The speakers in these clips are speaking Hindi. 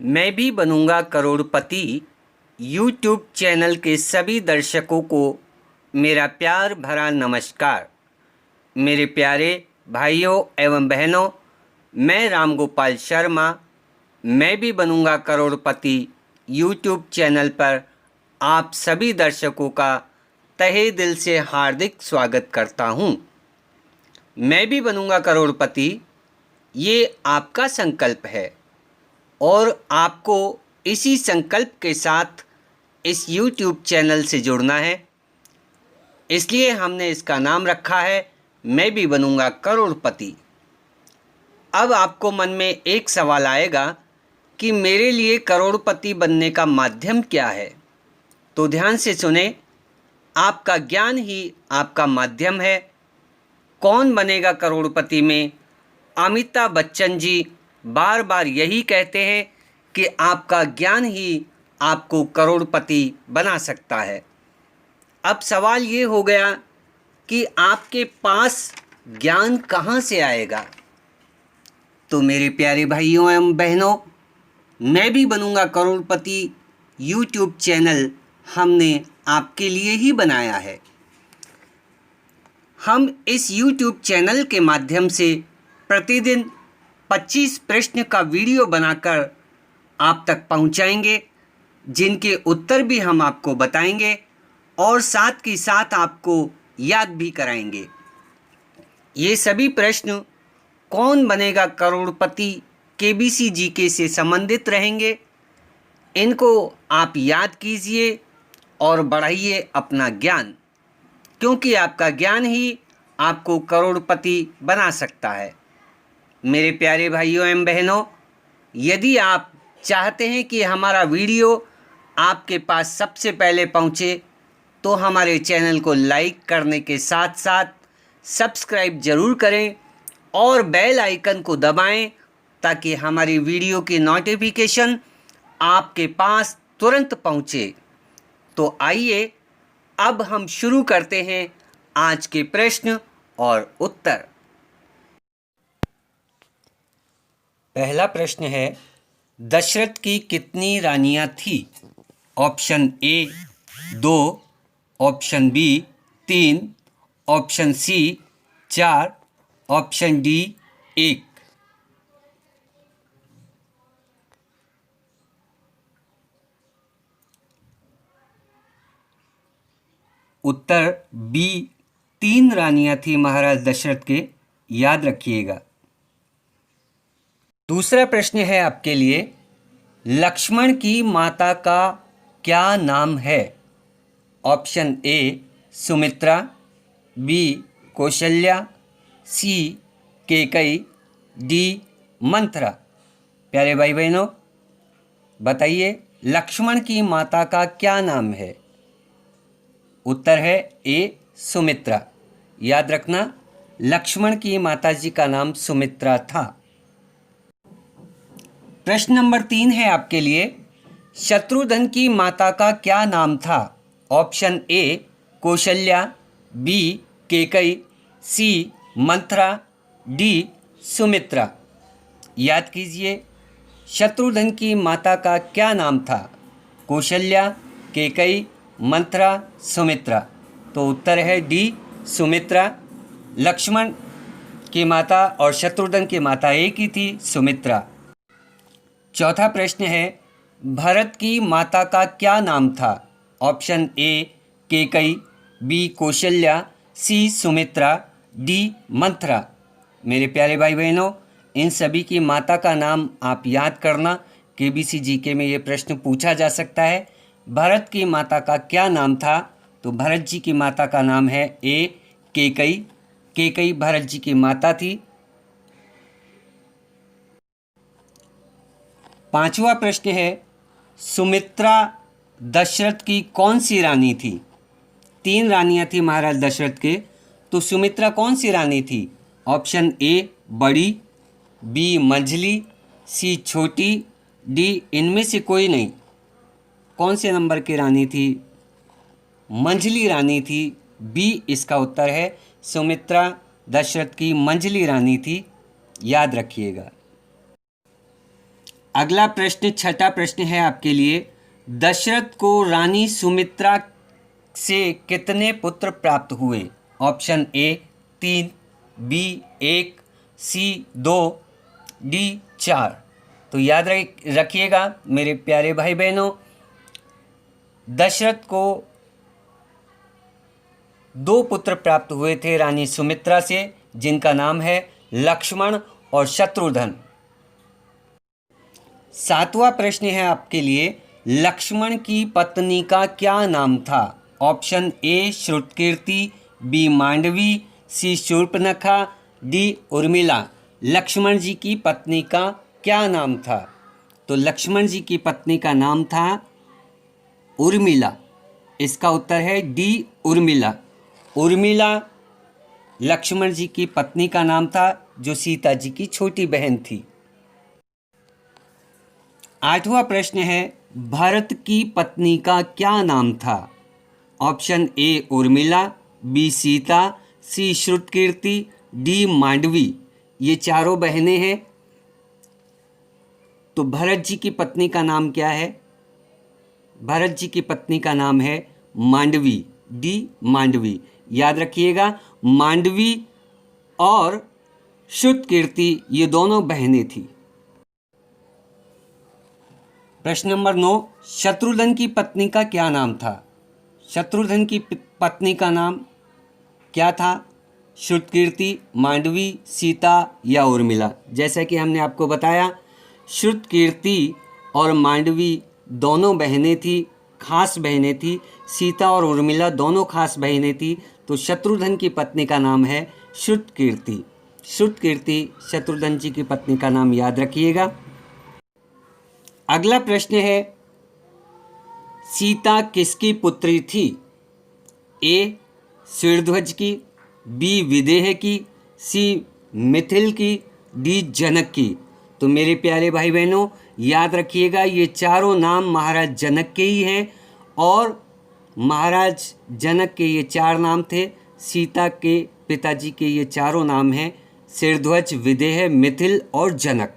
मैं भी बनूंगा करोड़पति यूट्यूब चैनल के सभी दर्शकों को मेरा प्यार भरा नमस्कार। मेरे प्यारे भाइयों एवं बहनों, मैं रामगोपाल शर्मा मैं भी बनूंगा करोड़पति यूट्यूब चैनल पर आप सभी दर्शकों का तहे दिल से हार्दिक स्वागत करता हूं। मैं भी बनूंगा करोड़पति, ये आपका संकल्प है और आपको इसी संकल्प के साथ इस YouTube चैनल से जुड़ना है। इसलिए हमने इसका नाम रखा है मैं भी बनूंगा करोड़पति। अब आपको मन में एक सवाल आएगा कि मेरे लिए करोड़पति बनने का माध्यम क्या है, तो ध्यान से सुने। आपका ज्ञान ही आपका माध्यम है। कौन बनेगा करोड़पति में अमिताभ बच्चन जी बार बार यही कहते हैं कि आपका ज्ञान ही आपको करोड़पति बना सकता है। अब सवाल ये हो गया कि आपके पास ज्ञान कहाँ से आएगा। तो मेरे प्यारे भाइयों एवं बहनों, मैं भी बनूंगा करोड़पति YouTube चैनल हमने आपके लिए ही बनाया है। हम इस YouTube चैनल के माध्यम से प्रतिदिन 25 प्रश्न का वीडियो बनाकर आप तक पहुंचाएंगे, जिनके उत्तर भी हम आपको बताएंगे और साथ ही साथ आपको याद भी कराएंगे। ये सभी प्रश्न कौन बनेगा करोड़पति KBC GK से संबंधित रहेंगे। इनको आप याद कीजिए और बढ़ाइए अपना ज्ञान, क्योंकि आपका ज्ञान ही आपको करोड़पति बना सकता है। मेरे प्यारे भाइयों एवं बहनों, यदि आप चाहते हैं कि हमारा वीडियो आपके पास सबसे पहले पहुंचे, तो हमारे चैनल को लाइक करने के साथ साथ सब्सक्राइब ज़रूर करें और बेल आइकन को दबाएं, ताकि हमारी वीडियो की नोटिफिकेशन आपके पास तुरंत पहुंचे। तो आइए अब हम शुरू करते हैं आज के प्रश्न और उत्तर। पहला प्रश्न है, दशरथ की कितनी रानियां थी। Option A 2, option B 3, option C 4, option D 1। उत्तर बी 3 रानियां थी महाराज दशरथ के, याद रखिएगा। दूसरा प्रश्न है आपके लिए, लक्ष्मण की माता का क्या नाम है। Option A Sumitra, B Kaushalya, C Kaikeyi, D Manthara. प्यारे भाई बहनों, बताइए लक्ष्मण की माता का क्या नाम है। उत्तर है ए सुमित्रा। याद रखना, लक्ष्मण की माताजी का नाम सुमित्रा था। प्रश्न नंबर 3 है आपके लिए, शत्रुघ्न की माता का क्या नाम था। Option A Kaushalya, B Kaikeyi, C Manthara, D Sumitra. याद कीजिए, शत्रुघ्न की माता का क्या नाम था। कौशल्या, कैकेयी, मंथरा, सुमित्रा। तो उत्तर है डी सुमित्रा। लक्ष्मण की माता और शत्रुघ्न की माता एक ही थी, सुमित्रा। चौथा प्रश्न है, भरत की माता का क्या नाम था। Option A Kaikeyi, B Kaushalya, C Sumitra, D Manthara. मेरे प्यारे भाई बहनों, इन सभी की माता का नाम आप याद करना। KBC GK में ये प्रश्न पूछा जा सकता है। भरत की माता का क्या नाम था, तो भरत जी की माता का नाम है ए कैकेयी। कैकेयी भरत जी की माता थी। पांचवा प्रश्न है, सुमित्रा दशरथ की कौन सी रानी थी। 3 रानियां थी महाराज दशरथ के, तो सुमित्रा कौन सी रानी थी। ऑप्शन ए बड़ी, बी मंझली, सी छोटी, डी इनमें से कोई नहीं। कौन से नंबर की रानी थी। मंझली रानी थी। बी इसका उत्तर है। सुमित्रा दशरथ की मंझली रानी थी, याद रखिएगा। अगला प्रश्न, छठा प्रश्न है आपके लिए। दशरथ को रानी सुमित्रा से कितने पुत्र प्राप्त हुए? Option A 3, B 1, C 2, D 4। तो याद रखिएगा मेरे प्यारे भाई बहनों, दशरथ को 2 पुत्र प्राप्त हुए थे रानी सुमित्रा से, जिनका नाम है लक्ष्मण और शत्रुघ्न। सातवां प्रश्न है आपके लिए, लक्ष्मण की पत्नी का क्या नाम था? Option A Shrutakirti, B Mandavi, C Shurpanakha, D Urmila. Lakshman ji की पत्नी का क्या नाम था? तो लक्ष्मण जी की पत्नी का नाम था उर्मिला। इसका उत्तर है डी उर्मिला। उर्मिला लक्ष्मण जी की पत्नी का नाम था, जो सीता जी की छोटी बहन थी। आठवां प्रश्न है, भरत की पत्नी का क्या नाम था? Option A Urmila, B Sita, C Shrutakirti, D Mandavi. ये चारों बहनें हैं। तो भरत जी की पत्नी का नाम क्या है? भरत जी की पत्नी का नाम है मांडवी, डी मांडवी। याद रखिएगा, मांडवी और श्रुतकीर्ति ये दोनों बहनें थी। प्रश्न नंबर 9, शत्रुघ्न की पत्नी का क्या नाम था? शत्रुघ्न की पत्नी का नाम क्या था? श्रुतकीर्ति, मांडवी, सीता या उर्मिला। जैसा कि हमने आपको बताया, श्रुतकीर्ति और मांडवी दोनों बहनें थी, खास बहनें थी। सीता और उर्मिला दोनों खास बहनें थी। तो शत्रुघ्न की पत्नी का नाम है श्रुतकीर्ति। श्रुतकीर्ति शत्रुघ्न जी की पत्नी का नाम, याद रखिएगा। अगला प्रश्न है, सीता किसकी पुत्री थी? ए शिरध्वज की, बी विदेह की, सी मिथिल की, डी जनक की। तो मेरे प्यारे भाई बहनों, याद रखिएगा, ये चारों नाम महाराज जनक के ही हैं। और महाराज जनक के ये 4 नाम थे। सीता के पिताजी के ये चारों नाम हैं, शिरध्वज, विदेह, मिथिल और जनक।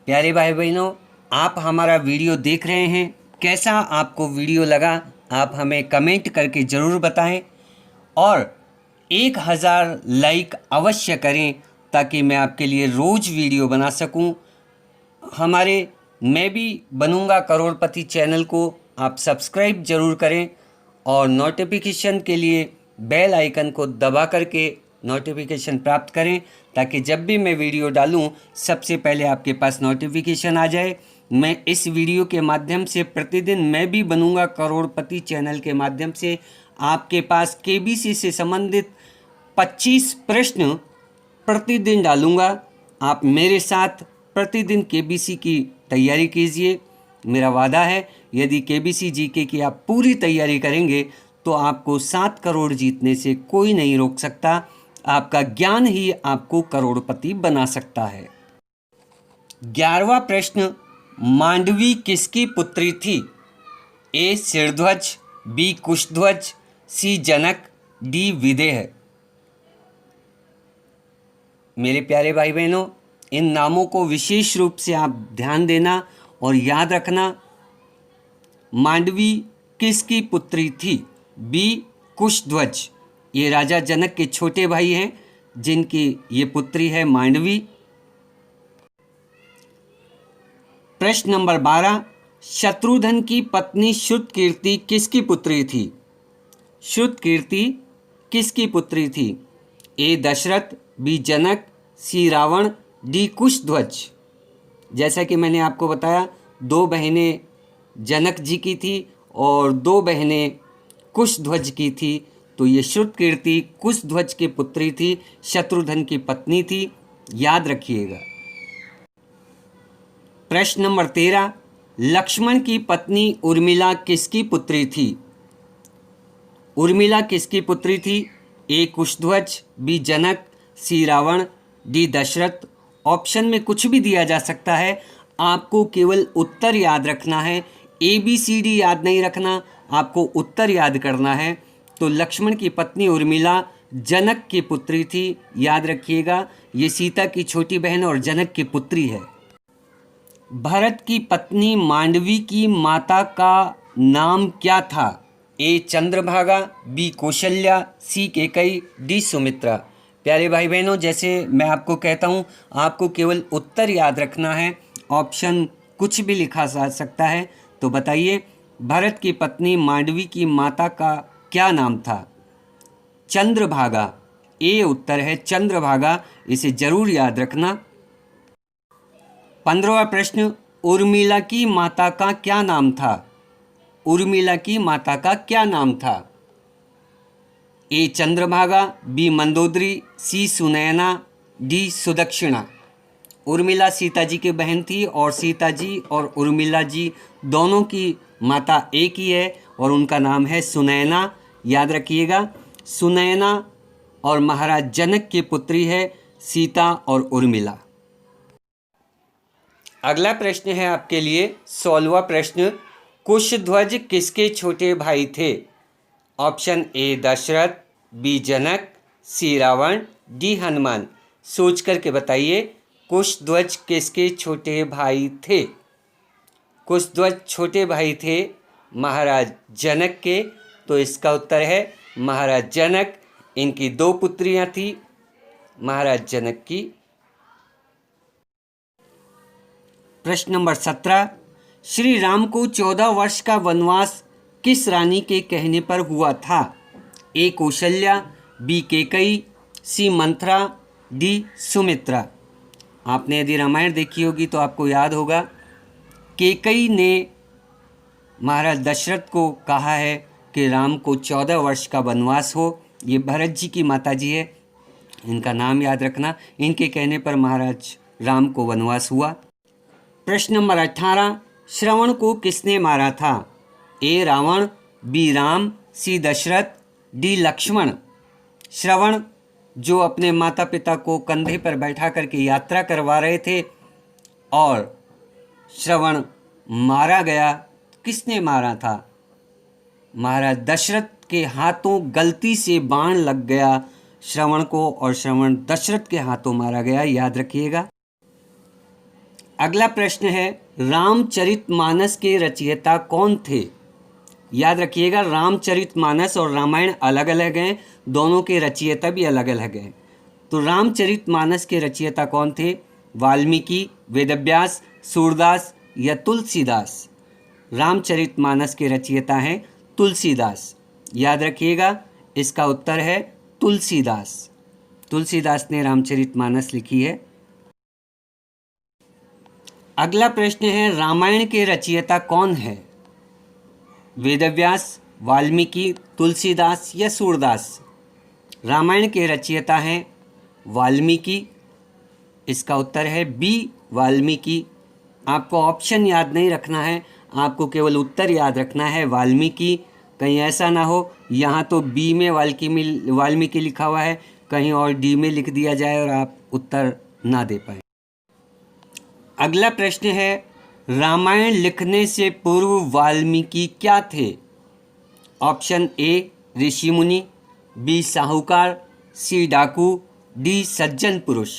प्यारे भाई बहनों, आप हमारा वीडियो देख रहे हैं, कैसा आपको वीडियो लगा आप हमें कमेंट करके ज़रूर बताएं। और 1000 लाइक अवश्य करें, ताकि मैं आपके लिए रोज़ वीडियो बना सकूं। हमारे मैं भी बनूंगा करोड़पति चैनल को आप सब्सक्राइब ज़रूर करें, और नोटिफिकेशन के लिए बेल आइकन को दबा करके नोटिफिकेशन प्राप्त करें, ताकि जब भी मैं वीडियो डालूं सबसे पहले आपके पास नोटिफिकेशन आ जाए। मैं इस वीडियो के माध्यम से प्रतिदिन मैं भी बनूंगा करोड़पति चैनल के माध्यम से आपके पास केबीसी से संबंधित 25 प्रश्न प्रतिदिन डालूंगा। आप मेरे साथ प्रतिदिन केबीसी की तैयारी कीजिए। मेरा वादा है, यदि केबीसी जीके की आप पूरी तैयारी करेंगे तो आपको 7 करोड़ जीतने से कोई नहीं रोक सकता। आपका ज्ञान ही आपको करोड़पति बना सकता है। 11वां प्रश्न, मांडवी किसकी पुत्री थी? ए शिरध्वज, बी कुशध्वज, सी जनक, डी विदेह। मेरे प्यारे भाई बहनों, इन नामों को विशेष रूप से आप ध्यान देना और याद रखना। मांडवी किसकी पुत्री थी? बी कुशध्वज, ये राजा जनक के छोटे भाई हैं, जिनकी ये पुत्री है मांडवी। प्रश्न नंबर 12, शत्रुघ्न की पत्नी श्रुतकीर्ति किसकी पुत्री थी? श्रुतकीर्ति किसकी पुत्री थी? ए Dasharath, B Janak, C Ravan, D Kushadhwaj. जैसा कि मैंने आपको बताया, 2 बहनें जनक जी की थी और 2 बहनें कुशध्वज की थी। तो ये श्रुतकीर्ति कुशध्वज की पुत्री थी, शत्रुघ्न की पत्नी थी, याद रखिएगा। प्रश्न नंबर 13, लक्ष्मण की पत्नी उर्मिला किसकी पुत्री थी? उर्मिला किसकी पुत्री थी? ए Kushadhwaj, B Janak, C Ravan, D Dasharath. Option में कुछ भी दिया जा सकता है, आपको केवल उत्तर याद रखना है। ABCD याद नहीं रखना, आपको उत्तर याद करना है। तो लक्ष्मण की पत्नी उर्मिला जनक की पुत्री थी। याद रखिएगा, ये सीता की छोटी बहन और जनक की पुत्री है। भरत की पत्नी मांडवी की माता का नाम क्या था? ए चंद्रभागा, बी कौशल्या, सी केकई, डी सुमित्रा। प्यारे भाई बहनों, जैसे मैं आपको कहता हूँ, आपको केवल उत्तर याद रखना है। ऑप्शन कुछ भी लिखा जा सकता है। तो बताइए, भरत की पत्नी मांडवी की माता का क्या नाम था? चंद्रभागा। ए उत्तर है चंद्रभागा, इसे जरूर याद रखना। 15वां प्रश्न, उर्मिला की माता का क्या नाम था? उर्मिला की माता का क्या नाम था? ए चंद्रभागा, बी मंदोदरी, सी सुनयना, डी सुदक्षिणा। उर्मिला सीता जी की बहन थी और सीता जी और उर्मिला जी दोनों की माता एक ही है और उनका नाम है सुनयना। याद रखिएगा, सुनयना और महाराज जनक की पुत्री है सीता और उर्मिला। अगला प्रश्न है आपके लिए 16वां प्रश्न, कुशध्वज किसके छोटे भाई थे? Option A Dasharath, B Janak, C Ravan, D Hanuman. सोच करके बताइए, कुशध्वज किसके छोटे भाई थे? कुशध्वज छोटे भाई थे महाराज जनक के, तो इसका उत्तर है महाराज जनक। इनकी 2 पुत्रियां थी महाराज जनक की। प्रश्न नंबर 17, श्री राम को 14 वर्ष का वनवास किस रानी के कहने पर हुआ था? ए कौशल्या, बी केकई, सी मंथरा, डी सुमित्रा। आपने यदि रामायण देखी होगी तो आपको याद होगा, केकई ने महाराज दशरथ को कहा है कि राम को 14 वर्ष का वनवास हो। ये भरत जी की माता जी है, इनका नाम याद रखना। इनके कहने पर महाराज राम को वनवास हुआ। प्रश्न नंबर 18, श्रवण को किसने मारा था? ए रावण, बी राम, सी दशरथ, डी लक्ष्मण। श्रवण जो अपने माता पिता को कंधे पर बैठा करके यात्रा करवा रहे थे और श्रवण मारा गया। किसने मारा था? महाराज दशरथ के हाथों गलती से बाण लग गया श्रवण को और श्रवण दशरथ के हाथों मारा गया। याद रखिएगा। अगला प्रश्न है, रामचरितमानस के रचयिता कौन थे? याद रखिएगा, रामचरितमानस और रामायण अलग अलग हैं, दोनों के रचयिता भी अलग अलग हैं। तो रामचरितमानस के रचयिता कौन थे? वाल्मीकि, वेदव्यास, सूरदास या तुलसीदास। रामचरितमानस के रचयिता हैं तुलसीदास। याद रखिएगा, इसका उत्तर है तुलसीदास। तुलसीदास ने रामचरितमानस लिखी है। अगला प्रश्न है, रामायण के रचयिता कौन है? वेदव्यास, वाल्मीकि, तुलसीदास या सूरदास। रामायण के रचयिता हैं वाल्मीकि। इसका उत्तर है बी वाल्मीकि। आपको ऑप्शन याद नहीं रखना है, आपको केवल उत्तर याद रखना है वाल्मीकि। कहीं ऐसा ना हो यहाँ तो बी में वाल्मीकि लिखा हुआ है, कहीं और डी में लिख दिया जाए और आप उत्तर ना दे पाए। अगला प्रश्न है, रामायण लिखने से पूर्व वाल्मीकि क्या थे? ऑप्शन ए ऋषि मुनि, बी साहूकार, सी डाकू, डी सज्जन पुरुष।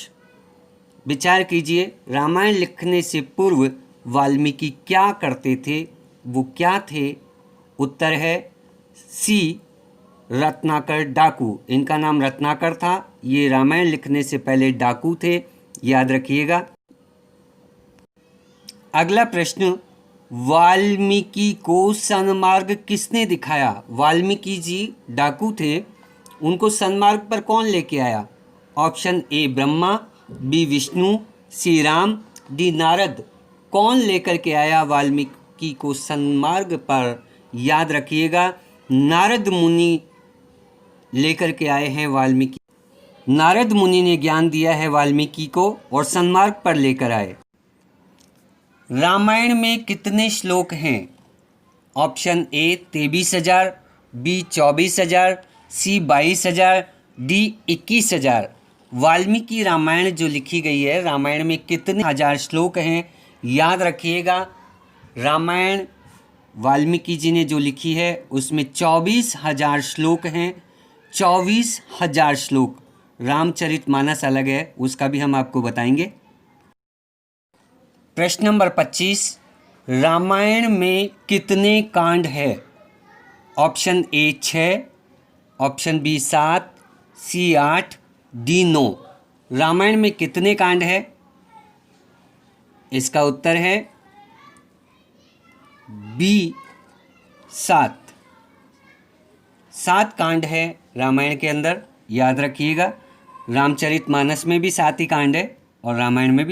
विचार कीजिए, रामायण लिखने से पूर्व वाल्मीकि क्या करते थे, वो क्या थे? उत्तर है सी रत्नाकर डाकू। इनका नाम रत्नाकर था, ये रामायण लिखने से पहले डाकू थे। याद रखिएगा। अगला प्रश्न, वाल्मीकि को सन्मार्ग किसने दिखाया? वाल्मीकि जी डाकू थे, उनको सन्मार्ग पर कौन लेके आया? Option A Brahma, B Vishnu, C Ram, D Narad. कौन लेकर के आया वाल्मीकि को सन्मार्ग पर? याद रखिएगा, नारद मुनि लेकर के आए हैं वाल्मीकि। नारद मुनि ने ज्ञान दिया है वाल्मीकि को और सन्मार्ग पर लेकर आए। रामायण में कितने श्लोक हैं? Option A 23,000, B 24,000, C 22,000, D 21,000। Valmiki Ramayan जो लिखी गई है, रामायण में कितने हजार श्लोक हैं? याद रखिएगा, रामायण वाल्मीकि जी ने जो लिखी है उसमें 24,000 श्लोक हैं। 24,000 श्लोक। रामचरितमानस अलग है, उसका भी हम आपको बताएंगे। प्रश्न नंबर 25, रामायण में कितने कांड है? Option A 6, option B 7, C 8, D 9। Ramayan में कितने कांड है? इसका उत्तर है बी 7। 7 कांड है रामायण के अंदर, याद रखिएगा। रामचरितमानस में भी 7 ही कांड है और रामायण में भी